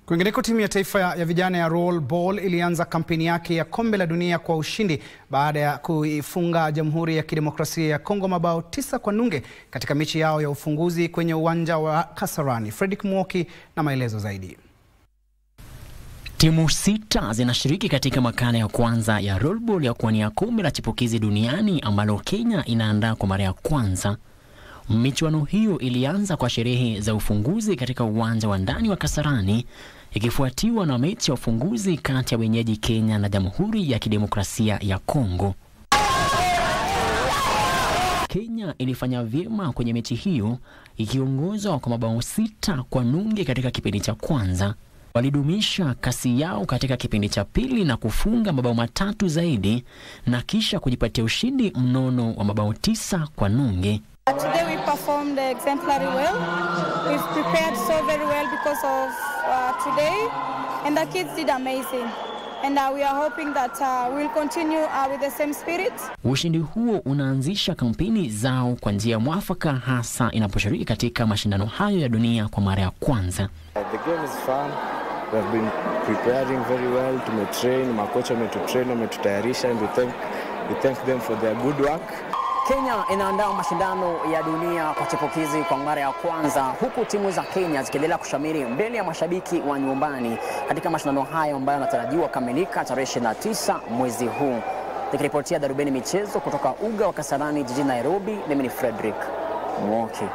Kwingineko, timu ya taifa ya vijana ya Roll Ball ilianza kampeni yake ya kombe la dunia kwa ushindi baada ya kuifunga Jamhuri ya Kidemokrasia ya Kongo mabao 9-0 katika mechi yao ya ufunguzi kwenye uwanja wa Kasarani. Fredrick Mwoki na maelezo zaidi. Timu 6 zinashiriki katika makala ya kwanza ya Roll Ball ya kuwania kombe la chipukizi duniani ambalo Kenya inaandaa kwa mara ya kwanza. Michuano hiyo ilianza kwa sherehe za ufunguzi katika uwanja wa ndani wa Kasarani, ikifuatiwa na mechi ya ufunguzi kati ya wenyeji Kenya na Jamhuri ya Kidemokrasia ya Kongo. Kenya ilifanya vyema kwenye mechi hiyo, ikiongozwa kwa mabao 6-0 katika kipindi cha kwanza. Walidumisha kasi yao katika kipindi cha pili na kufunga mabao 3 zaidi na kisha kujipatia ushindi mnono wa mabao 9-0. Today we performed exemplary well. We've prepared so very well because of today, and the kids did amazing. And we are hoping that we'll continue with the same spirit. Ushindi huo unaanzisha kampeni zao kwa njia mwafaka, hasa inaposhiriki katika mashindano hayo ya dunia kwa mara ya kwanza. The game is fun. We have been preparing very well. Tumetrain, makocha wametutrain, wametutayarisha, and we thank them for their good work. Kenya inaandaa mashindano ya dunia kwa chipukizi kwa mara ya kwanza, huku timu za Kenya zikiendelea kushamiri mbele ya mashabiki wa nyumbani katika mashindano hayo ambayo yanatarajiwa kamilika tarehe 29 mwezi huu. Nikiripotia Darubini Michezo kutoka uga wa Kasarani jijini Nairobi, mimi ni Fredrick Mwoki.